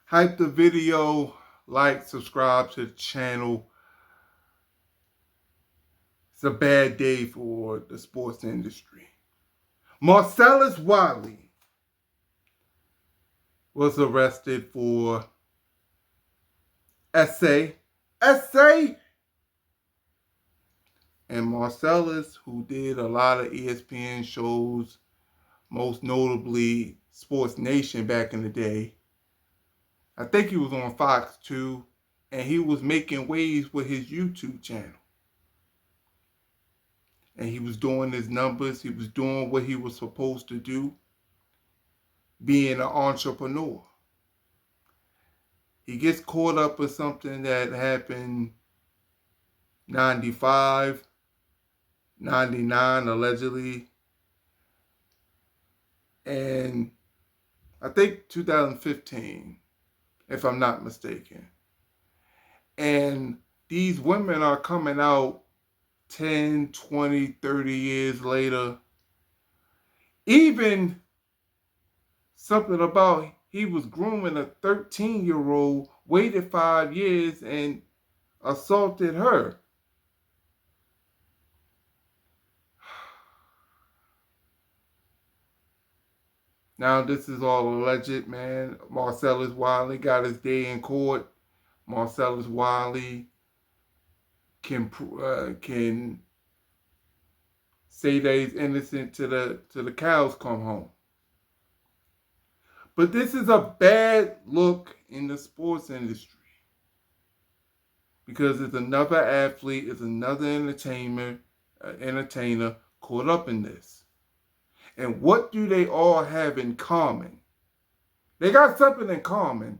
Hype the video, like, subscribe to the channel. It's a bad day for the sports industry. Marcellus Wiley was arrested for essay. And Marcellus, who did a lot of ESPN shows, most notably Sports Nation back in the day. I think he was on Fox too, and he was making waves with his YouTube channel. And he was doing his numbers. He was doing what he was supposed to do, being an entrepreneur. He gets caught up with something that happened 95, 99 allegedly, and I think 2015, if I'm not mistaken. And these women are coming out 10, 20, 30 years later. Even something about he was grooming a 13-year-old, waited 5 years and assaulted her. Now, this is all alleged, man. Marcellus Wiley got his day in court. Marcellus Wiley can say that he's innocent to the cows come home. But this is a bad look in the sports industry, because it's another athlete, it's another entertainer caught up in this. And what do they all have in common? They got something in common.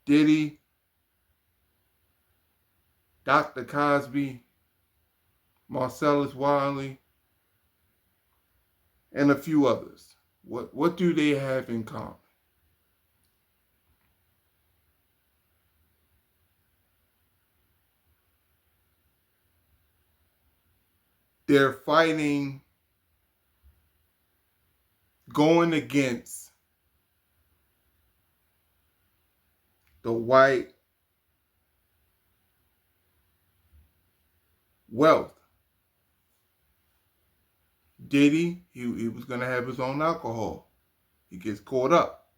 Diddy, Dr. Cosby, Marcellus Wiley, and a few others. What do they have in common? They're fighting, going against the white wealth. Diddy, he was going to have his own alcohol. He gets caught up.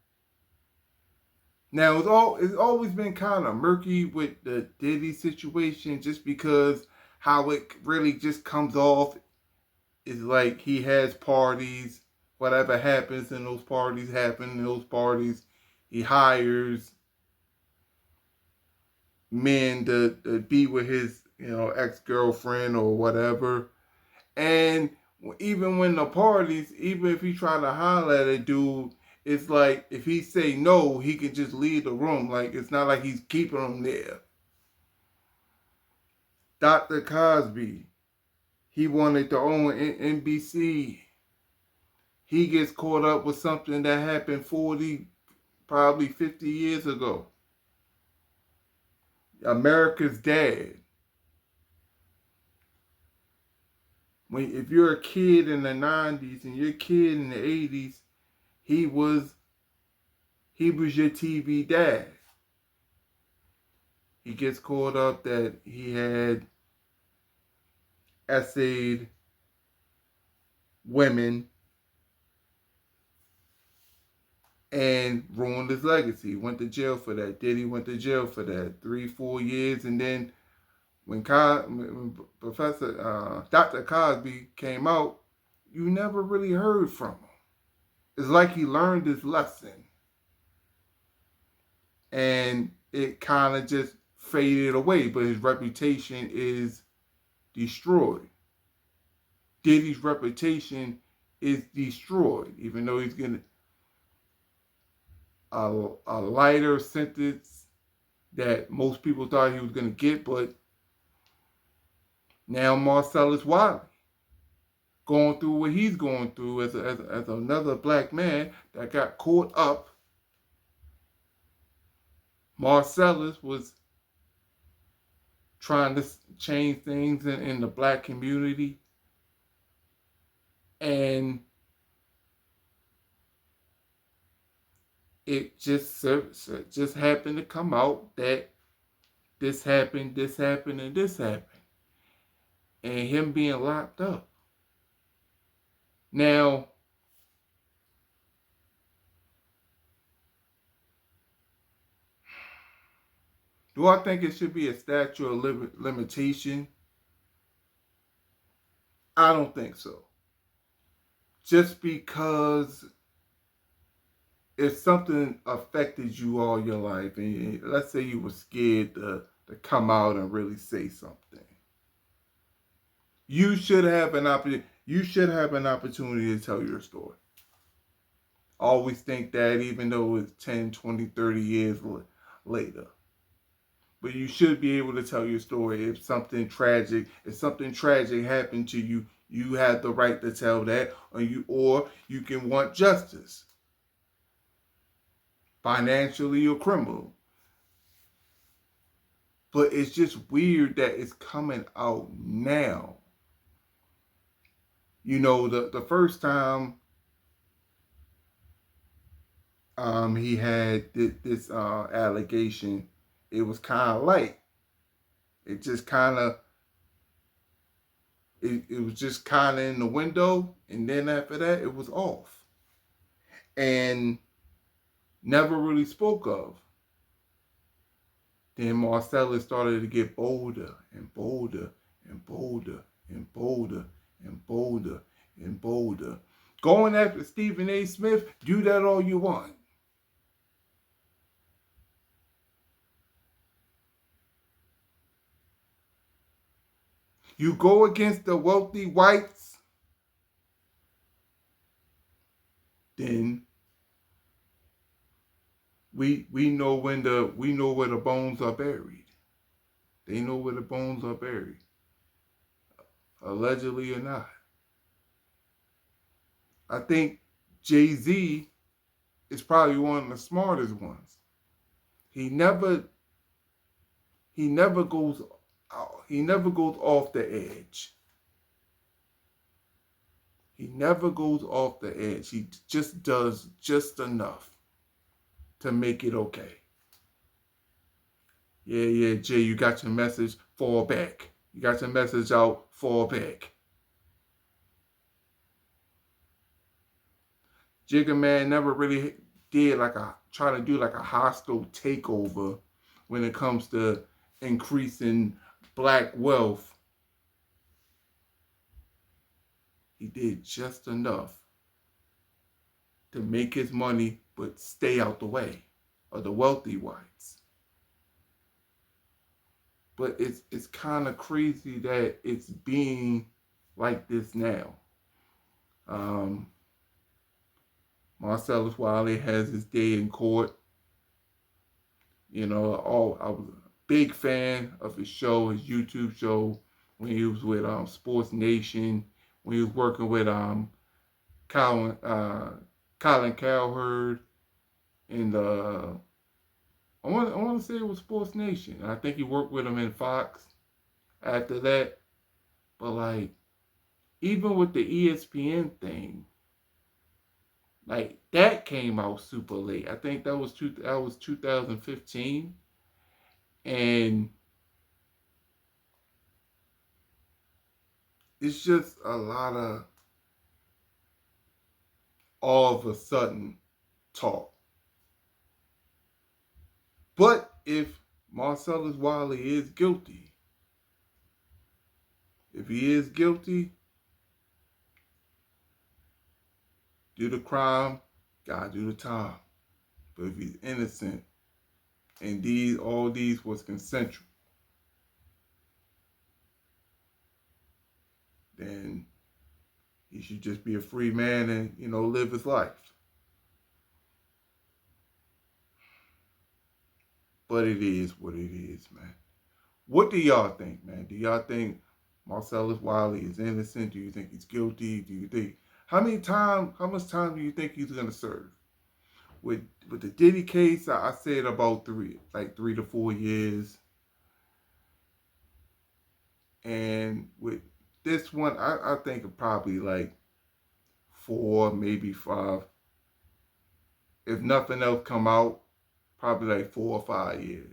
Now, it's always been kind of murky with the Diddy situation, just because how it really just comes off is like he has parties. Whatever happens in those parties happen in those parties. He hires men to be with his, ex-girlfriend or whatever. And even when the parties, even if he try to holler at a dude, it's like if he say no, he can just leave the room. Like, it's not like he's keeping him there. Dr. Cosby, he wanted to own NBC. He gets caught up with something that happened 40, probably 50 years ago. America's Dad. If you're a kid in the 90s and you're a kid in the 80s, he was your TV dad. He gets caught up that he had essayed women and ruined his legacy. Went to jail for that. Diddy went to jail for that 3-4 years, and then when Professor Dr. Cosby came out, you never really heard from him. It's like he learned his lesson, and it kind of just faded away. But his reputation is destroyed. Diddy's reputation is destroyed, even though he's getting a lighter sentence that most people thought he was going to get. But now Marcellus Wiley going through what he's going through as another black man that got caught up. Marcellus was trying to change things in the black community, and It just happened to come out that this happened, and this happened, and him being locked up. Now, do I think it should be a statute of limitation? I don't think so. Just because if something affected you all your life, and let's say you were scared to come out and really say something, you should have an opportunity. You should have an opportunity to tell your story. Always think that, even though it's 10, 20, 30 years later. But you should be able to tell your story. If something tragic happened to you, you have the right to tell that, or you can want justice, financially or criminal. But it's just weird that it's coming out now. You know, the first time he had this allegation, it was kind of light. It just kind of it was just kind of in the window, and then after that, it was off, and never really spoke of. Then Marcellus started to get bolder and bolder and bolder and bolder and bolder and bolder. Going after Stephen A. Smith, do that all you want. You go against the wealthy whites, then we know where the bones are buried. They know where the bones are buried, allegedly or not. I think Jay-Z is probably one of the smartest ones. He never goes off the edge. He never goes off the edge. He just does just enough to make it okay. Yeah, Jay, you got your message, fall back. You got your message out, fall back. Jigga Man never really did try to do like a hostile takeover when it comes to increasing black wealth. He did just enough to make his money but stay out the way of the wealthy whites. But it's kind of crazy that it's being like this now. Marcellus Wiley has his day in court. You know, I was a big fan of his show, his YouTube show, when he was with Sports Nation, when he was working with Colin Cowherd, and I want to say it was Sports Nation. I think he worked with him in Fox after that. But like, even with the ESPN thing, like that came out super late. I think that was 2015, and it's just a lot of all of a sudden talk. But if Marcellus Wiley is guilty, if he is guilty, do the crime, gotta do the time. But if he's innocent, and all these was consensual, then he should just be a free man and, live his life. But it is what it is, man. What do y'all think, man? Do y'all think Marcellus Wiley is innocent? Do you think he's guilty? Do you think how much time do you think he's gonna serve? With the Diddy case, I said about 3 to 4 years. And with this one, I think probably like 4, maybe 5. if nothing else come out, probably like 4 or 5 years.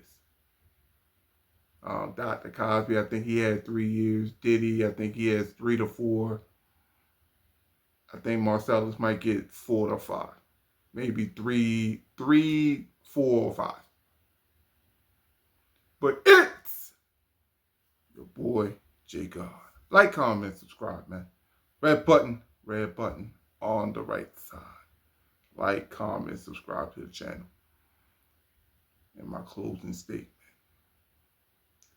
Dr. Cosby, I think he had 3 years. Diddy, I think he has 3 to 4. I think Marcellus might get 4 to 5. Maybe three, 4 or 5. But it's your boy, J God. Like, comment, subscribe, man. Red button on the right side. Like, comment, subscribe to the channel. And my closing statement.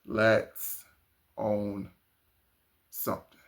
Let's own something.